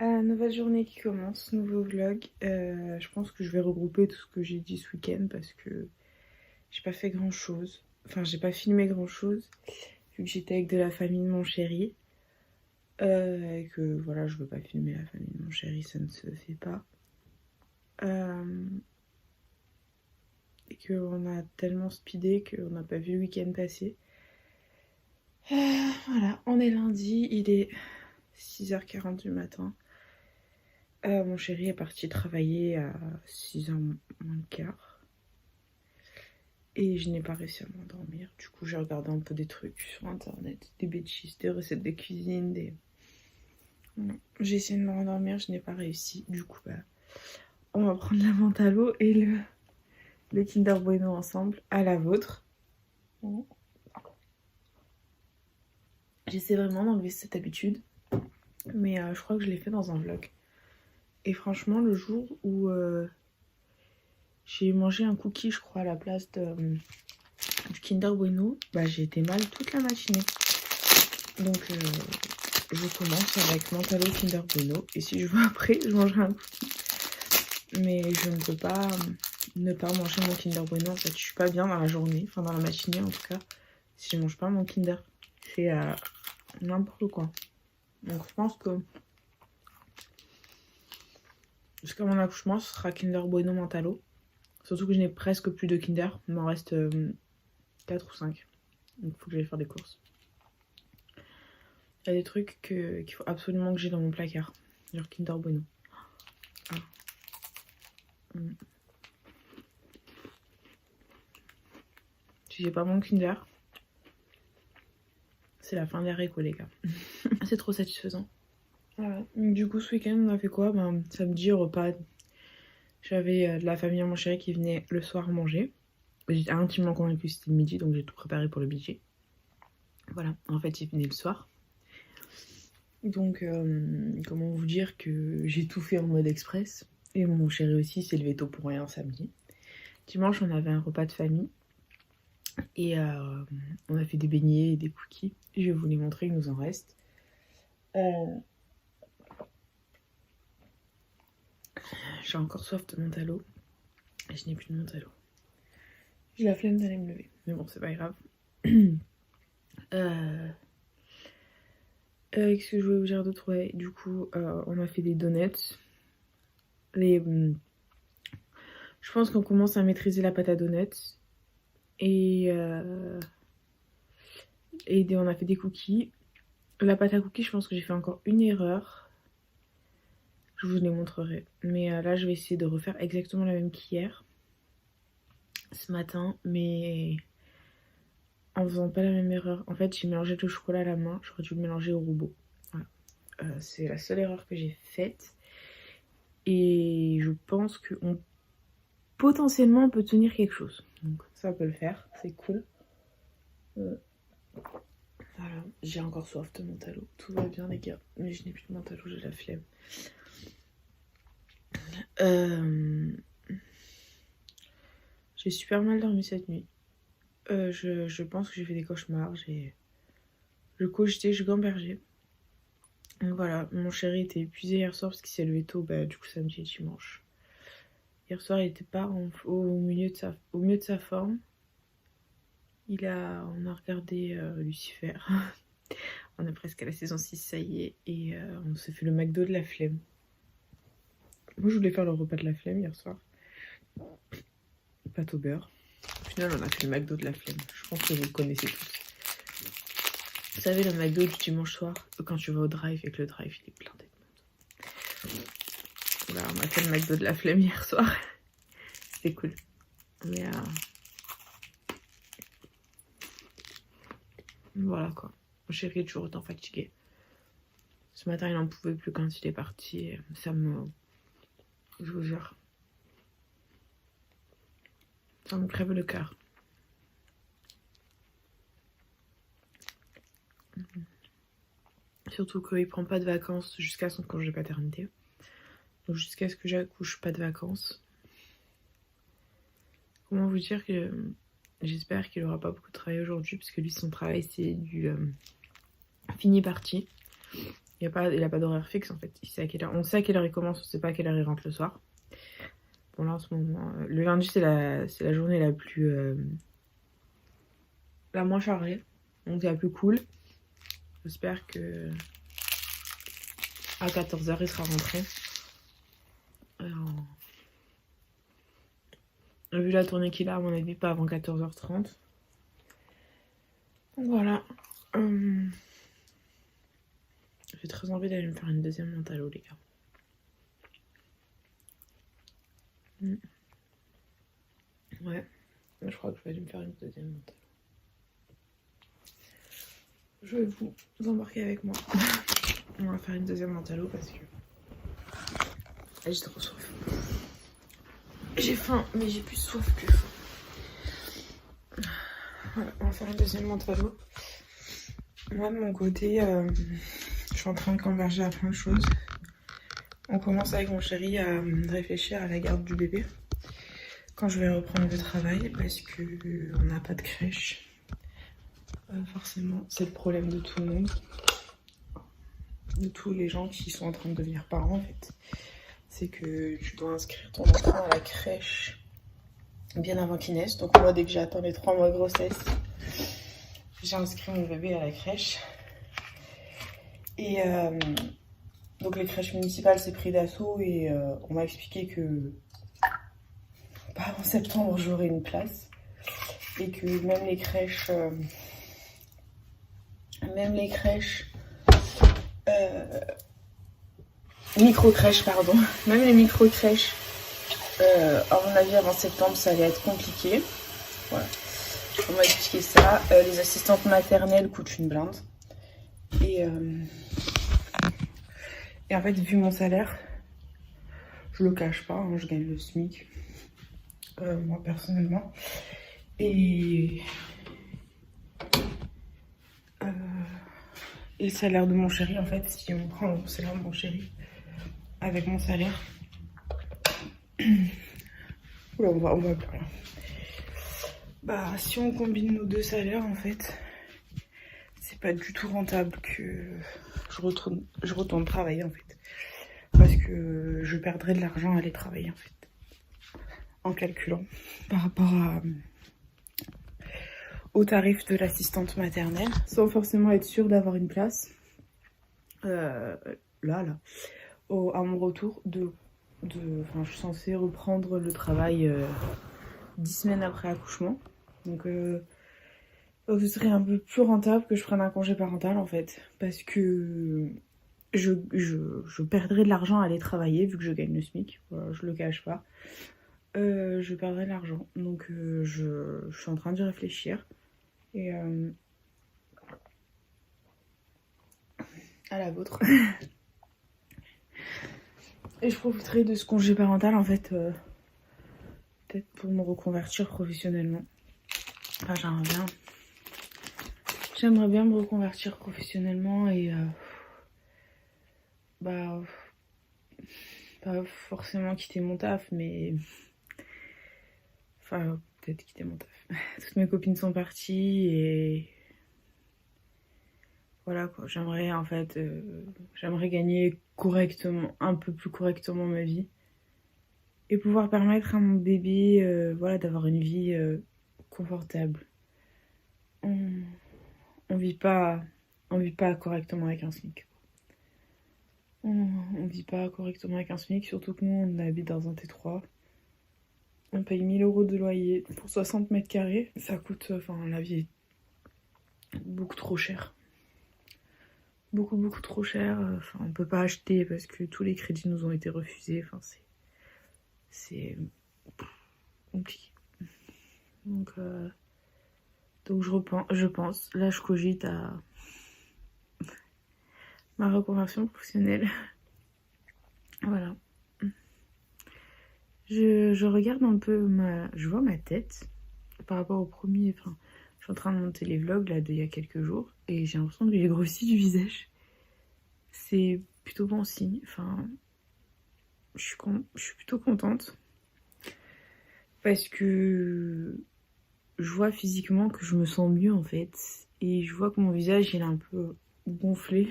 Nouvelle journée qui commence, nouveau vlog. Je pense que je vais regrouper tout ce que j'ai dit ce week-end parce que j'ai pas fait grand chose. Enfin, j'ai pas filmé grand chose vu que j'étais avec de la famille de mon chéri. Et que voilà, je veux pas filmer la famille de mon chéri, ça ne se fait pas. Et qu'on a tellement speedé qu'on n'a pas vu le week-end passer. Voilà, on est lundi, il est 6h40 du matin. Mon chéri est parti travailler à 6h moins le quart. Et je n'ai pas réussi à m'endormir. Du coup, j'ai regardé un peu des trucs sur internet, des bêtises, des recettes de cuisine, des... Non. J'ai essayé de me rendormir, je n'ai pas réussi. Du coup, on va prendre la menthe à l'eau et le Kinder Bueno ensemble, à la vôtre. Bon. J'essaie vraiment d'enlever cette habitude, mais je crois que je l'ai fait dans un vlog. Et franchement, le jour où j'ai mangé un cookie, je crois, à la place du Kinder Bueno, j'ai été mal toute la matinée. Donc je commence avec Mentalo Kinder Bueno. Et si je veux après, je mangerai un cookie. Mais je ne peux pas ne pas manger mon Kinder Bueno. En fait, je suis pas bien dans la journée, enfin dans la matinée en tout cas, si je mange pas mon Kinder. C'est n'importe quoi. Donc je pense que jusqu'à mon accouchement, ce sera Kinder Bueno Mentalo. Surtout que je n'ai presque plus de Kinder. Il m'en reste 4 ou 5. Donc il faut que j'aille faire des courses. Il y a des trucs qu'il faut absolument que j'ai dans mon placard. Genre Kinder Bueno. Si j'ai pas mon Kinder, c'est la fin des haricots, les gars. C'est trop satisfaisant. Voilà. Du coup, ce week-end, on a fait quoi? Samedi, repas. J'avais de la famille à mon chéri qui venait le soir manger. J'étais intimement convaincue que c'était le midi, donc j'ai tout préparé pour le midi. Voilà, en fait, il venait le soir. Donc, comment vous dire que j'ai tout fait en mode express. Et mon chéri aussi s'est levé tôt pour rien samedi. Dimanche, on avait un repas de famille. Et on a fait des beignets et des cookies. Et je vais vous les montrer, il nous en reste. J'ai encore soif de Mentalo. Et je n'ai plus de Mentalo. J'ai la flemme d'aller me lever. Mais bon, c'est pas grave. Qu'est-ce que je voulais vous dire d'autre? Ouais, du coup, on a fait des donuts. Je pense qu'on commence à maîtriser la pâte à donuts. Et on a fait des cookies. La pâte à cookies, je pense que j'ai fait encore une erreur. Je vous les montrerai. Mais là, je vais essayer de refaire exactement la même qu'hier. Ce matin, mais en faisant pas la même erreur. En fait, j'ai mélangé le chocolat à la main. J'aurais dû le mélanger au robot. Voilà. C'est la seule erreur que j'ai faite. Et je pense qu'on potentiellement peut tenir quelque chose. Donc ça peut le faire. C'est cool. Voilà. J'ai encore soif de Mentalo. Tout va bien, les gars. Mais je n'ai plus de Mentalo, j'ai la flemme. J'ai super mal dormi cette nuit. Je pense que j'ai fait des cauchemars. Je cogitais, je gambergeais. Donc voilà, mon chéri était épuisé hier soir parce qu'il s'est levé tôt, du coup samedi et dimanche. Hier soir, il était pas au mieux de sa forme. On a regardé Lucifer. On est presque à la saison 6, ça y est. Et on s'est fait le McDo de la flemme. Moi, je voulais faire le repas de la flemme hier soir. Pâte au beurre. Au final, on a fait le McDo de la flemme. Je pense que vous le connaissez tous. Vous savez, le McDo du dimanche soir, quand tu vas au drive et que le drive, il est blindé de monde. Voilà, on a fait le McDo de la flemme hier soir. C'était cool. Mais voilà quoi. Mon chéri est toujours autant fatigué. Ce matin, il n'en pouvait plus quand il est parti. Ça me... Je vous jure. Ça me crève le cœur. Surtout qu'il prend pas de vacances jusqu'à son congé paternité. Donc jusqu'à ce que j'accouche, pas de vacances. Comment vous dire que j'espère qu'il aura pas beaucoup de travail aujourd'hui, parce que lui, son travail, c'est du fini parti. Il a pas d'horaire fixe en fait. On sait à quelle heure il commence, on sait pas à quelle heure il rentre le soir. Bon là en ce moment, le lundi c'est la journée la moins chargée. Donc c'est la plus cool. J'espère que à 14h il sera rentré. Alors, vu la tournée qu'il a, à mon avis, pas avant 14h30. Donc voilà. J'ai très envie d'aller me faire une deuxième mentalo, les gars. Ouais, je crois que je vais aller me faire une deuxième mentalo. Je vais vous embarquer avec moi. On va faire une deuxième mentalo parce que j'ai trop soif. J'ai faim, mais j'ai plus soif que faim. Voilà, on va faire une deuxième mentalo. Moi, de mon côté, je suis en train de converger à plein de choses. On commence avec mon chéri à réfléchir à la garde du bébé quand je vais reprendre le travail parce qu'on n'a pas de crèche. Forcément, c'est le problème de tout le monde. De tous les gens qui sont en train de devenir parents en fait. C'est que tu dois inscrire ton enfant à la crèche bien avant qu'il naisse. Donc moi, dès que j'ai atteint les 3 mois de grossesse, j'ai inscrit mon bébé à la crèche. Et donc les crèches municipales, c'est pris d'assaut et on m'a expliqué que pas avant septembre, j'aurai une place. Et que même les crèches... micro-crèches, pardon. Même les micro-crèches, à mon avis, avant septembre, ça allait être compliqué. Voilà. On m'a expliqué ça. Les assistantes maternelles coûtent une blinde. Et en fait, vu mon salaire, je le cache pas, hein, je gagne le SMIC. Moi, personnellement. Et le salaire de mon chéri, en fait, si on prend le salaire de mon chéri avec mon salaire... Oula, on va plus rien. Bah, si on combine nos deux salaires, en fait, c'est pas du tout rentable que je retourne travailler, en fait. Parce que je perdrais de l'argent à aller travailler, en fait. En calculant par rapport au tarif de l'assistante maternelle, sans forcément être sûre d'avoir une place. À mon retour je suis censée reprendre le travail 10 semaines après accouchement. Donc ce serait un peu plus rentable que je prenne un congé parental en fait. Parce que je perdrais de l'argent à aller travailler vu que je gagne le SMIC. Voilà, je le cache pas. Je perdrais de l'argent. Donc je suis en train d'y réfléchir. Et à la vôtre. Et je profiterai de ce congé parental en fait, peut-être pour me reconvertir professionnellement. Enfin, j'aimerais bien me reconvertir professionnellement et pas forcément quitter mon taf, mais enfin peut-être quitter mon taf. Toutes mes copines sont parties et voilà quoi. J'aimerais gagner correctement, un peu plus correctement ma vie et pouvoir permettre à mon bébé d'avoir une vie confortable. On vit pas correctement avec un SMIC. On vit pas correctement avec un SMIC, surtout que nous on habite dans un T3. On paye 1 000 € de loyer pour 60 mètres carrés. Ça coûte, la vie est beaucoup trop chère. Beaucoup trop cher. On peut pas acheter parce que tous les crédits nous ont été refusés. C'est compliqué. Donc je pense, là je cogite à ma reconversion professionnelle. Voilà. Je regarde un peu je vois ma tête par rapport au premier. Je suis en train de monter les vlogs là d'il y a quelques jours et j'ai l'impression que j'ai grossi du visage. C'est plutôt bon signe. Je suis plutôt contente parce que je vois physiquement que je me sens mieux en fait et je vois que mon visage il est un peu gonflé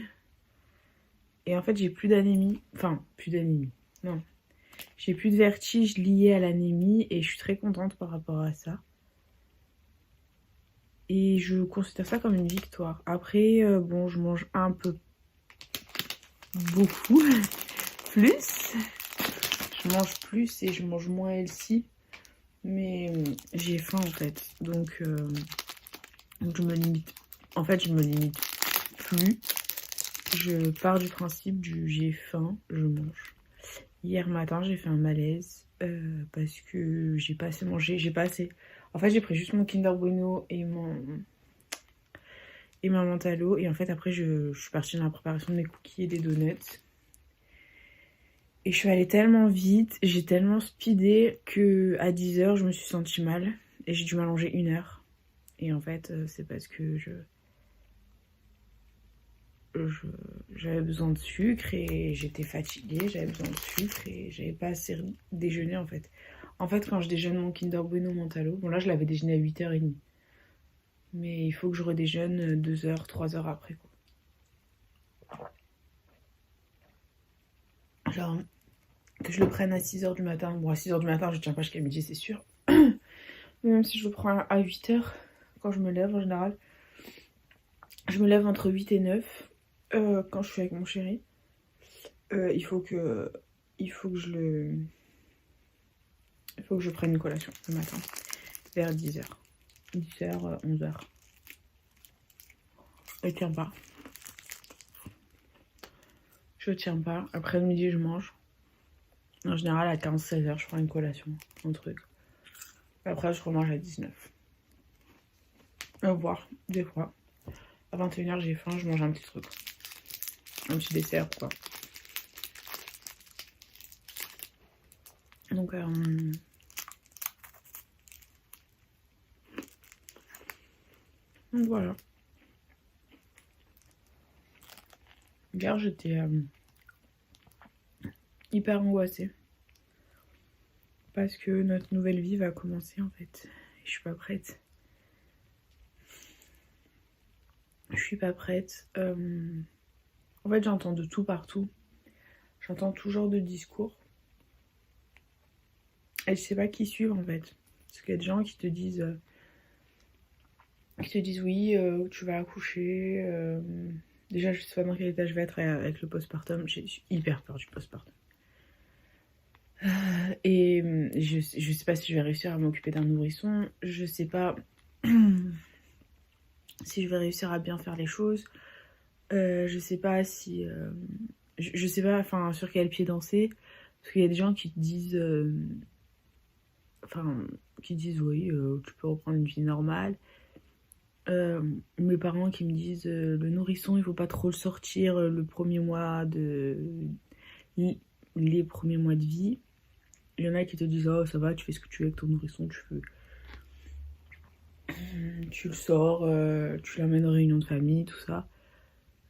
Et en fait, j'ai plus d'anémie. Enfin, plus d'anémie. Non. J'ai plus de vertige lié à l'anémie et je suis très contente par rapport à ça. Et je considère ça comme une victoire. Après, bon, je mange un peu beaucoup plus. Je mange plus et je mange moins healthy. Mais j'ai faim en fait. Donc je me limite. En fait, je me limite plus. Je pars du principe du j'ai faim, je mange. Hier matin, j'ai fait un malaise parce que j'ai pas assez mangé. J'ai pas assez. En fait, j'ai pris juste mon Kinder Bueno et ma menthe à l'eau. Et en fait, après, je suis partie dans la préparation de mes cookies et des donuts. Et je suis allée tellement vite, j'ai tellement speedé que à 10h, je me suis sentie mal. Et j'ai dû m'allonger 1 heure. Et en fait, c'est parce que j'avais besoin de sucre et j'étais fatiguée, j'avais besoin de sucre et j'avais pas assez déjeuné en fait. En fait, quand je déjeune mon Kinder Bueno Mentalo, bon là je l'avais déjeuné à 8h30. Mais il faut que je redéjeune 2h, 3h après quoi. Genre, que je le prenne à 6h du matin. Bon, à 6h du matin, je tiens pas jusqu'à midi, c'est sûr. Mais même si je le prends à 8h, quand je me lève en général, je me lève entre 8 et 9 quand je suis avec mon chéri. Il faut que je prenne une collation le matin, vers 10h. 10h, 11h. Je tiens pas. Je tiens pas. Après le midi, je mange. En général, à 15-16h, je prends une collation, un truc. Après, je remange à 19. Voire, des fois. À 21h, j'ai faim, je mange un petit truc. Un petit dessert, quoi. Donc, voilà. Hier, j'étais hyper angoissée. Parce que notre nouvelle vie va commencer, en fait. Et je suis pas prête. Je suis pas prête. En fait, j'entends de tout partout. J'entends tout genre de discours. Et je sais pas qui suivre, en fait. Parce qu'il y a des gens qui te disent oui, tu vas accoucher. Déjà, je sais pas dans quel état je vais être avec le postpartum. J'ai hyper peur du postpartum. Et je sais pas si je vais réussir à m'occuper d'un nourrisson. Je sais pas si je vais réussir à bien faire les choses. Je sais pas si... je sais pas enfin, sur quel pied danser. Parce qu'il y a des gens qui te disent... qui disent oui, tu peux reprendre une vie normale. Mes parents qui me disent le nourrisson, il faut pas trop le sortir le premier mois les premiers mois de vie. Il y en a qui te disent oh ça va, tu fais ce que tu veux avec ton nourrisson, tu le sors, tu l'amènes en réunion de famille, tout ça.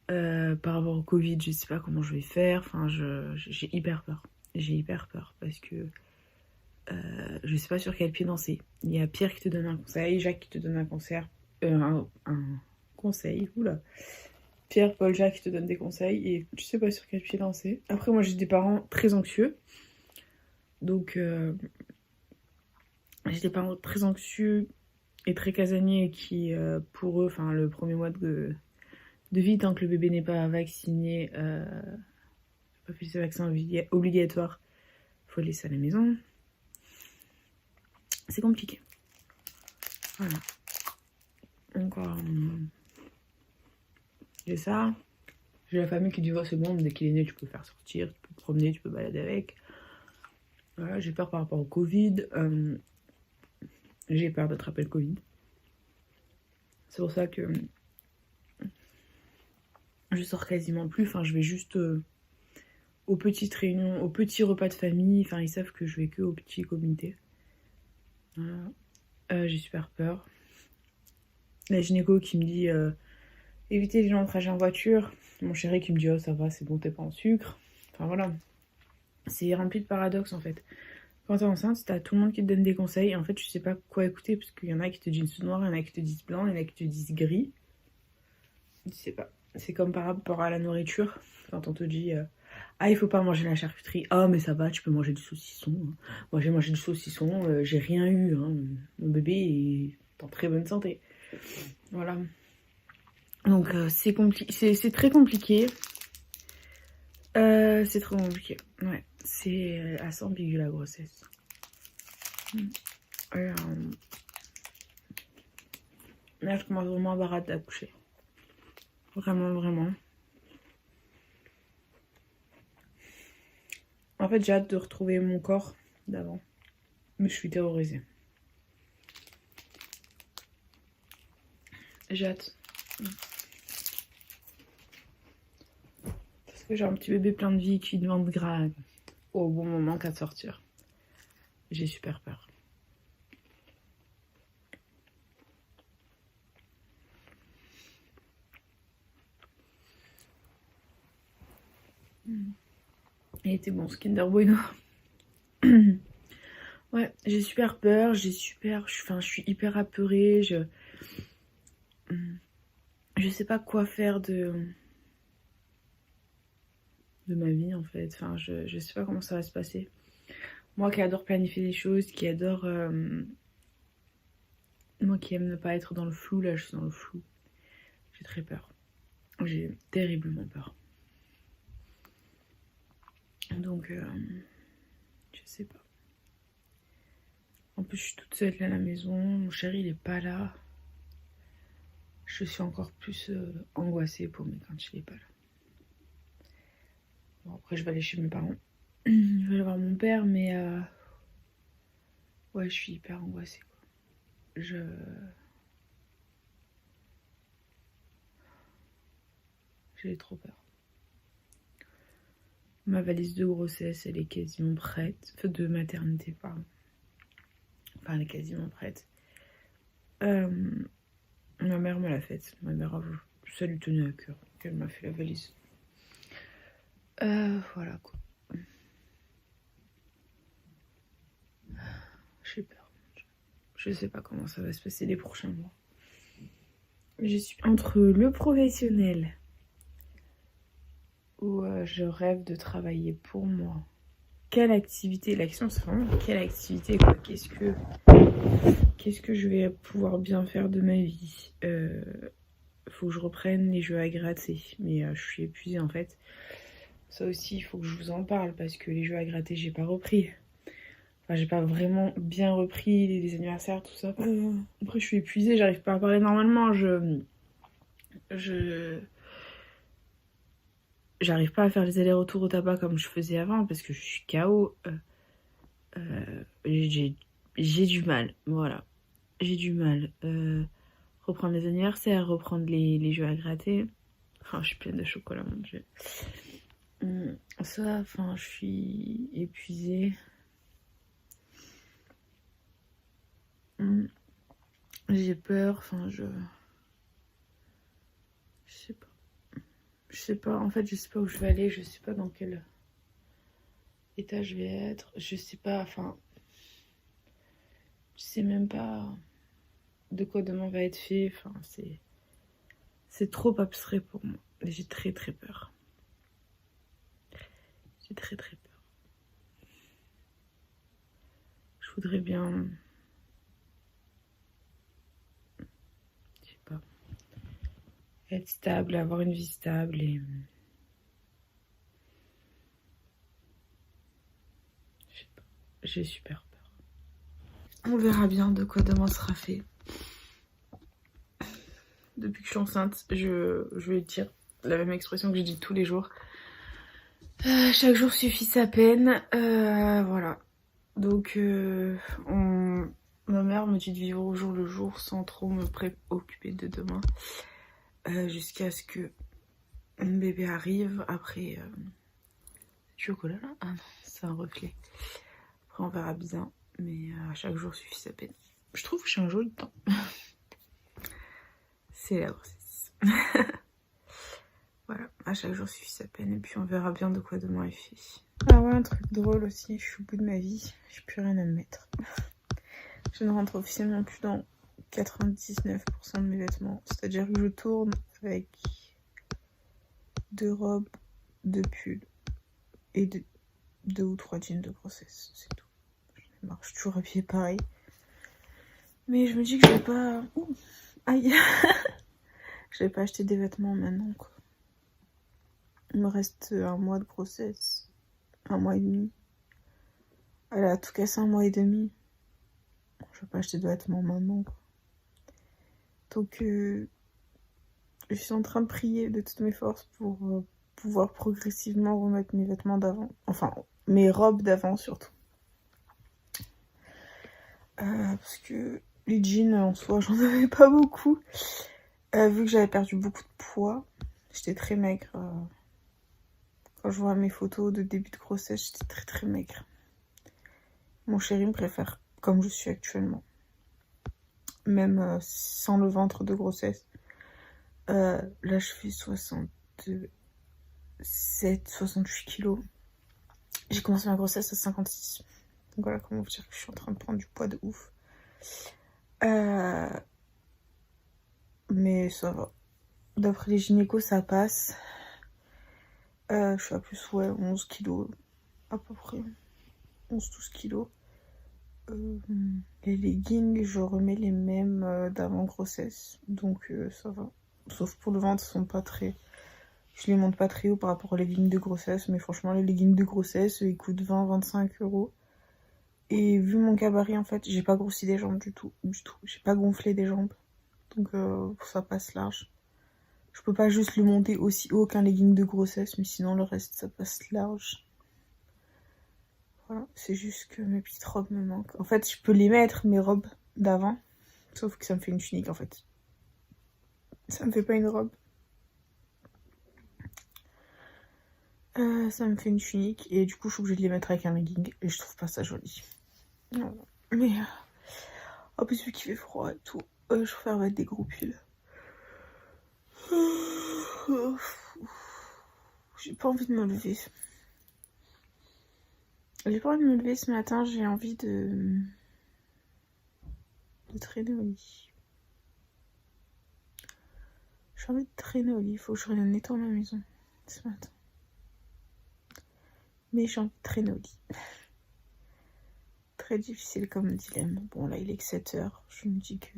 Par rapport au Covid, je sais pas comment je vais faire. Enfin, j'ai hyper peur. J'ai hyper peur parce que je sais pas sur quel pied danser. Il y a Pierre qui te donne un conseil, Jacques qui te donne un conseil. Oula. Pierre, Paul, Jacques qui te donnent des conseils et tu sais pas sur quel pied danser. Après, moi j'ai des parents très anxieux. Donc, j'ai des parents très anxieux et très casaniers qui, pour eux, enfin, le premier mois de vie, tant que le bébé n'est pas vacciné, pas fait ses vaccins obligatoires, il faut le laisser à la maison. C'est compliqué. Voilà. Donc, j'ai ça. J'ai la famille qui dit, oh, c'est bon, dès qu'il est né, tu peux le faire sortir, tu peux te promener, tu peux balader avec. Voilà, j'ai peur par rapport au Covid. J'ai peur d'attraper le Covid. C'est pour ça que je sors quasiment plus. Enfin, je vais juste aux petites réunions, aux petits repas de famille. Enfin, ils savent que je vais que aux petits comités. Voilà. J'ai super peur. La gynéco qui me dit éviter les longs trajets en voiture. Mon chéri qui me dit oh ça va, c'est bon, t'es pas en sucre. Enfin voilà. C'est rempli de paradoxes en fait. Quand t'es enceinte, t'as tout le monde qui te donne des conseils. En fait, tu sais pas quoi écouter parce qu'il y en a qui te disent noir, il y en a qui te disent blanc, il y en a qui te disent gris. Je sais pas. C'est comme par rapport à la nourriture. quand on te dit ah, il faut pas manger la charcuterie. Ah, mais ça va, tu peux manger du saucisson. Moi, j'ai mangé du saucisson, j'ai rien eu. Hein. Mon bébé est en très bonne santé. Voilà. Donc, c'est très compliqué. C'est trop compliqué. Ouais, c'est assez ambigu la grossesse. Là, je commence vraiment à avoir hâte d'accoucher. Vraiment, vraiment. En fait, j'ai hâte de retrouver mon corps d'avant. Mais je suis terrorisée. J'ai hâte. Parce que j'ai un petit bébé plein de vie qui demande grave au bon moment qu'à sortir. J'ai super peur. Il était bon ce Kinder Bueno. Ouais, j'ai super peur, je suis hyper apeurée, je sais pas quoi faire de ma vie en fait, enfin je sais pas comment ça va se passer. Moi qui adore planifier des choses, qui adore... moi qui aime ne pas être dans le flou, là je suis dans le flou. J'ai très peur. J'ai terriblement peur. Donc, je sais pas. En plus, je suis toute seule à la maison. Mon chéri, il est pas là. Je suis encore plus angoissée pour quand il est pas là. Bon, après, je vais aller chez mes parents. Je vais aller voir mon père, mais... ouais, je suis hyper angoissée, quoi. J'ai trop peur. Ma valise de grossesse, elle est quasiment prête. Enfin, de maternité, pardon. Enfin, elle est quasiment prête. Ma mère me l'a faite. Ma mère, ça lui tenait à cœur qu'elle m'a fait la valise. Voilà, quoi. J'ai peur. Je sais pas comment ça va se passer les prochains mois. Je suis entre le professionnel où je rêve de travailler pour moi. Quelle activité? La question c'est vraiment quelle activité, quoi. Qu'est-ce que je vais pouvoir bien faire de ma vie? Faut que je reprenne les jeux à gratter, mais je suis épuisée en fait. Ça aussi, il faut que je vous en parle parce que les jeux à gratter, j'ai pas repris. Enfin, j'ai pas vraiment bien repris les anniversaires, tout ça. Après, je suis épuisée, j'arrive pas à parler normalement. J'arrive pas à faire les allers-retours au tabac comme je faisais avant parce que je suis KO. J'ai du mal, voilà. J'ai du mal. Reprendre les anniversaires, reprendre les jeux à gratter. Enfin, je suis pleine de chocolat, mon dieu. Ça, enfin, je suis épuisée. J'ai peur, enfin, je sais pas. Je sais pas, en fait, je sais pas où je vais aller, je sais pas dans quel état je vais être, je sais pas, enfin, je sais même pas de quoi demain va être fait, enfin, c'est trop abstrait pour moi. J'ai très très peur. J'ai très très peur. Je voudrais bien... Je sais pas. Être stable, avoir une vie stable et... Je sais pas. J'ai super peur. On verra bien de quoi demain sera fait. Depuis que je suis enceinte, je vais dire la même expression que je dis tous les jours. Chaque jour suffit sa peine. Voilà. Donc, ma mère me dit de vivre au jour le jour sans trop me préoccuper de demain. Jusqu'à ce que mon bébé arrive. Après, chocolat là? Ah non, c'est un reflet. Après, on verra bien. Mais chaque jour suffit sa peine. Je trouve que j'ai un joli temps. C'est la grossesse. Voilà, à chaque jour suffit sa peine. Et puis, on verra bien de quoi demain est fait. Ah ouais, un truc drôle aussi. Je suis au bout de ma vie. J'ai plus rien à me mettre. Je ne rentre officiellement plus dans 99% de mes vêtements. C'est-à-dire que je tourne avec 2 robes, 2 pulls et 2 ou 3 jeans de grossesse, c'est tout. J'en ai marre, je suis toujours habillée pareil. Mais je me dis que je vais pas... Ouh, aïe. Je vais pas acheter des vêtements maintenant, quoi. Il me reste 1 mois de grossesse. 1 mois et demi. Elle a tout cassé 1 mois et demi. Je vais pas acheter de vêtements maintenant, quoi. Donc, je suis en train de prier de toutes mes forces pour pouvoir progressivement remettre mes vêtements d'avant. Enfin, mes robes d'avant, surtout. Parce que les jeans, en soi, j'en avais pas beaucoup. Vu que j'avais perdu beaucoup de poids. J'étais très maigre. Quand je vois mes photos de début de grossesse, j'étais très très maigre. Mon chéri me préfère comme je suis actuellement. Même sans le ventre de grossesse. Là, je fais 67, 68 kilos. J'ai commencé ma grossesse à 56. Donc voilà comment vous dire que je suis en train de prendre du poids de ouf. Mais ça va. D'après les gynécos, ça passe. Je suis à plus, 11 kilos. À peu près. 11-12 kilos. Les leggings, je remets les mêmes d'avant grossesse. Donc ça va. Sauf pour le ventre, ils sont pas très... Je les monte pas très haut par rapport aux leggings de grossesse. Mais franchement, les leggings de grossesse, ils coûtent 20-25 €. Et vu mon gabarit, en fait, j'ai pas grossi des jambes du tout. J'ai pas gonflé des jambes. Donc ça passe large. Je peux pas juste le monter aussi haut qu'un legging de grossesse. Mais sinon, le reste, ça passe large. Voilà, c'est juste que mes petites robes me manquent. En fait, je peux les mettre, mes robes d'avant. Sauf que ça me fait une tunique, en fait. Ça me fait pas une robe. Ça me fait une tunique. Et du coup, je suis obligée de les mettre avec un legging. Et je trouve pas ça joli. Voilà. Mais en plus, vu qu'il fait froid et tout, je préfère mettre des gros pulls. J'ai pas envie de me lever. J'ai pas envie de me lever ce matin. J'ai envie de traîner au lit. J'ai envie de traîner au lit. Il faut que je nettoie ma maison ce matin. Mais j'ai envie de traîner au lit. Très difficile comme dilemme. Bon, là, il est que 7h. Je me dis que...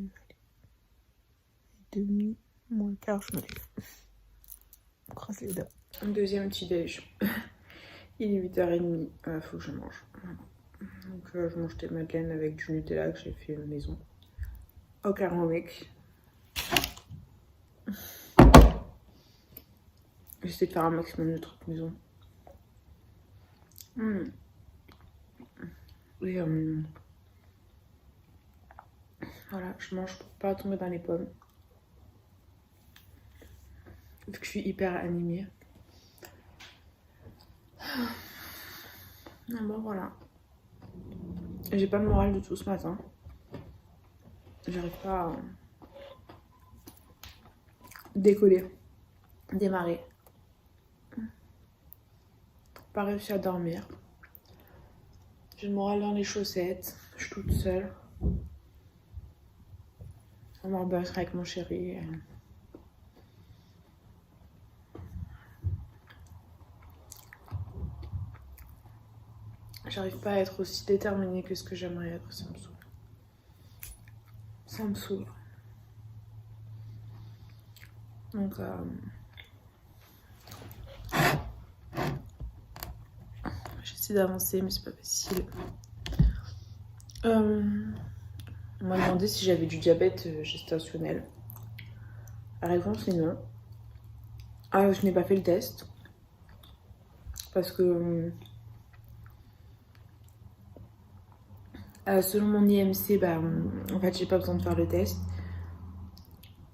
Allez, 30, moins le quart, je me lève. On croise les doigts. Un deuxième petit déj. Il est 8h30. Faut que je mange. Donc, je mange des madeleines avec du Nutella que j'ai fait maison. Au caramel. J'essaie de faire un maximum de trucs maison. Et voilà, je mange pour pas tomber dans les pommes. Vu que je suis hyper animée. Bon, voilà. J'ai pas le moral du tout ce matin. J'arrive pas à décoller, démarrer. Pas réussi à dormir. J'ai le moral dans les chaussettes. Je suis toute seule. On va rebosser avec mon chéri. J'arrive pas à être aussi déterminée que ce que j'aimerais être. Ça me saoule. Ça me saoule. Donc, j'essaie d'avancer, mais c'est pas facile. On m'a demandé si j'avais du diabète gestationnel. La réponse est non. Je n'ai pas fait le test. Parce que selon mon IMC, en fait, j'ai pas besoin de faire le test.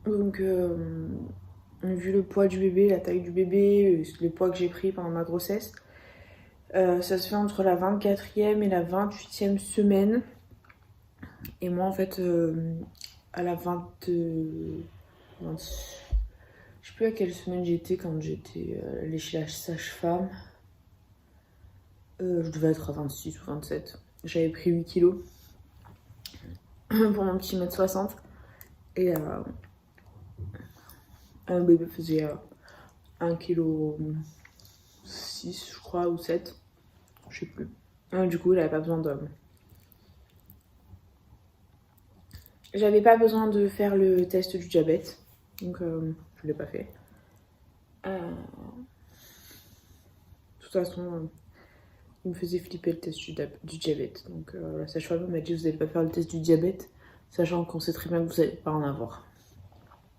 Donc, vu le poids du bébé, la taille du bébé, le poids que j'ai pris pendant ma grossesse, ça se fait entre la 24e et la 28e semaine. Et moi, en fait, à la 20... je sais plus à quelle semaine j'étais quand j'étais allée chez la sage-femme. Je devais être à 26 ou 27. J'avais pris 8 kilos pour mon petit 1m60. Et un bébé faisait 1,5 kg 6 je crois ou 7, je sais plus. Du coup j'avais pas besoin de... J'avais pas besoin de faire le test du diabète, donc je l'ai pas fait. De toute façon, il me faisait flipper le test du diabète. Donc la sage-femme m'a dit vous n'allez pas faire le test du diabète, sachant qu'on sait très bien que vous n'allez pas en avoir.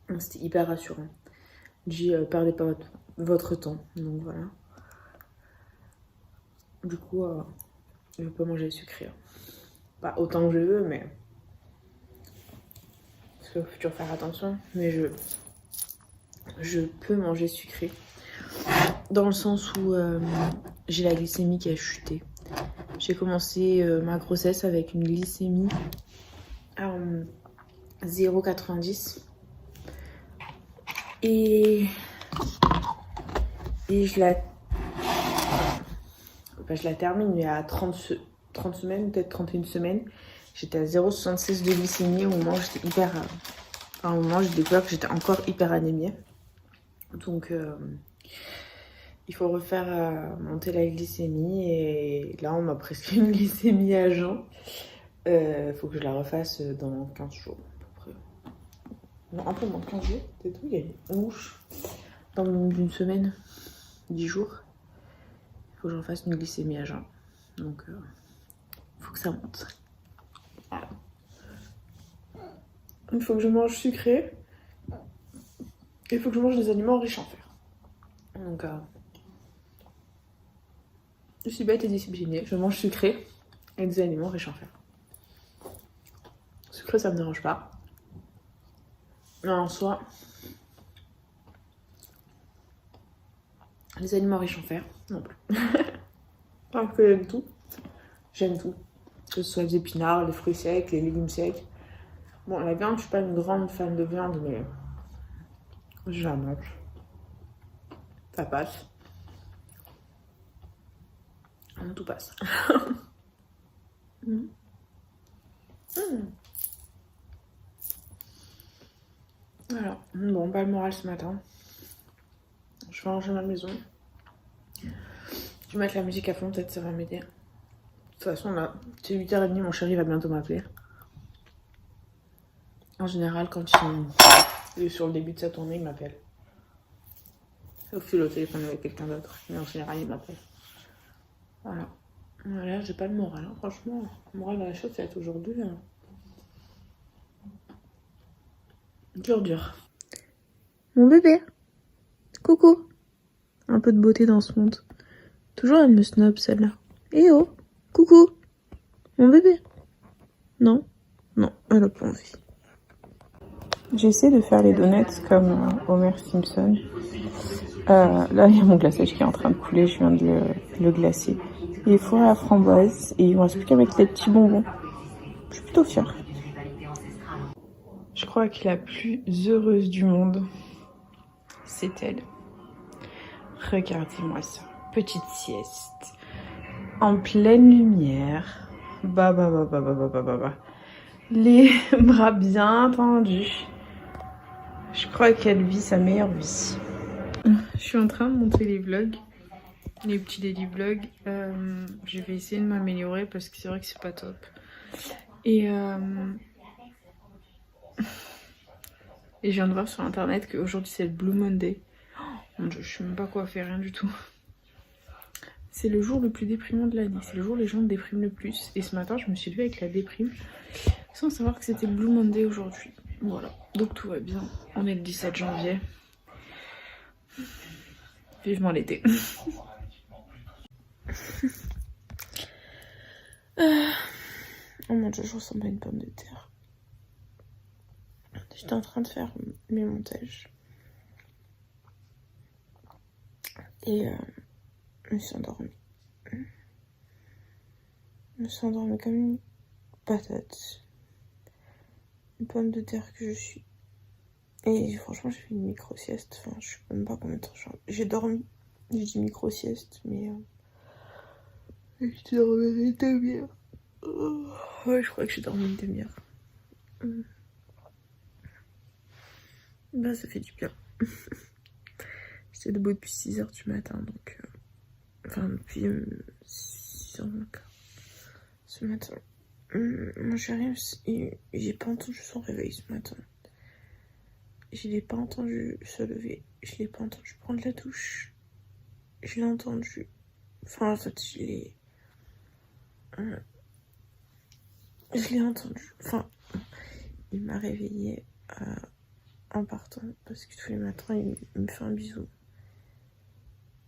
Donc c'était hyper rassurant. J'ai dit perdez pas votre temps, donc voilà. Du coup, je peux manger sucré. Pas autant que je veux, mais parce qu'il faut toujours faire attention. Mais je peux manger sucré. Dans le sens où j'ai la glycémie qui a chuté. J'ai commencé ma grossesse avec une glycémie à 0,90. Et je la termine, mais à 30 semaines, peut-être 31 semaines, j'étais à 0,76 de glycémie. Au moment où j'étais hyper... au moment où j'ai découvert que j'étais encore hyper anémie. Donc, il faut refaire monter la glycémie. Et là, on m'a prescrit une glycémie à jeun. Faut que je la refasse dans 15 jours, à peu près. Non, un peu moins de 15 jours, peut-être. Oui, il y a une mouche. Dans une semaine, 10 jours. Il faut que je refasse une glycémie à jeun. Donc, il faut que ça monte. Voilà. Il faut que je mange sucré. Et il faut que je mange des aliments riches en fer. Donc, je suis bête et disciplinée. Je mange sucré et des aliments riches en fer. Sucré, ça me dérange pas. Mais en soi, les aliments riches en fer, non plus. Alors que j'aime tout. J'aime tout. Que ce soit les épinards, les fruits secs, les légumes secs. Bon, la viande, je suis pas une grande fan de viande, mais je la mange. Ça passe. Tout passe. Voilà. Bon, pas le moral ce matin. Je vais ranger ma maison. Je vais mettre la musique à fond, peut-être ça va m'aider. De toute façon, là, c'est 8h30, mon chéri va bientôt m'appeler. En général, quand il est sur le début de sa tournée, il m'appelle. Sauf qu'il est au téléphone avec quelqu'un d'autre. Mais en général, il m'appelle. Voilà. Voilà, j'ai pas le moral. Hein. Franchement, le moral dans la chaussette aujourd'hui. Hein. Dur. Mon bébé. Coucou. Un peu de beauté dans ce monde. Toujours elle me snob celle-là. Eh oh. Coucou. Mon bébé. Non. Non, elle a pas envie. J'essaie de faire les donuts comme Homer Simpson. Là, il y a mon glaçage qui est en train de couler. Je viens de le glacer. Il est fourré à framboise et il me reste plus qu'à mettre les petits bonbons. Je suis plutôt fière. Je crois que la plus heureuse du monde, c'est elle. Regardez-moi ça. Petite sieste. En pleine lumière. Bah. Les bras bien tendus. Je crois qu'elle vit sa meilleure vie. Je suis en train de monter les vlogs. Les petits daily vlogs. Je vais essayer de m'améliorer parce que c'est vrai que c'est pas top. Et je viens de voir sur internet qu'aujourd'hui c'est le Blue Monday. Oh, mon Dieu, je sais même pas quoi faire, rien du tout. C'est le jour le plus déprimant de l'année. C'est le jour où les gens dépriment le plus. Et ce matin, je me suis levée avec la déprime. Sans savoir que c'était Blue Monday aujourd'hui. Voilà. Donc tout va bien. On est le 17 janvier. Vivement l'été. Oh mon Dieu, je ressemble à une pomme de terre. J'étais en train de faire mes montages. Et je me suis endormie. Je me suis endormie comme une patate. Une pomme de terre que je suis. Et franchement, j'ai fait une micro-sieste. Enfin, je sais même pas combien de temps j'ai dormi. J'ai dit micro-sieste, mais... j'ai dormi une demi-heure. Ouais, je crois que j'ai dormi une demi-heure. Bah, ça fait du bien. J'étais debout depuis 6h du matin, donc... Enfin, depuis 6 heures moins quart. Ce matin. Mon chéri, j'ai pas entendu son réveil ce matin. Je l'ai pas entendu se lever. Je l'ai pas entendu prendre la douche. Je l'ai entendu. Enfin, en fait, je l'ai entendu. Enfin, il m'a réveillée en partant parce que tous les matins, il me fait un bisou.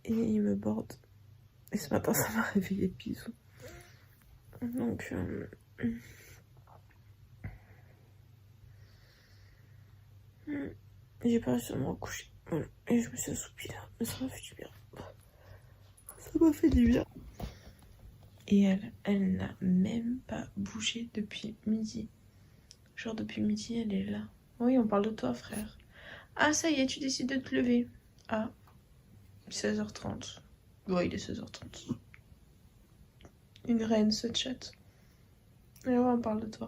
Et il me borde. Et ce matin, ça m'a réveillée de bisous. Donc, j'ai pas réussi à me recoucher. Voilà. Et je me suis assoupie là. Mais ça m'a fait du bien. Ça m'a fait du bien. Et elle n'a même pas bougé depuis midi. Genre depuis midi, elle est là. Oui, on parle de toi, frère. Ah, ça y est, tu décides de te lever. Ah, 16h30. Ouais, il est 16h30. Une reine, ce chat. Mais ouais, on parle de toi.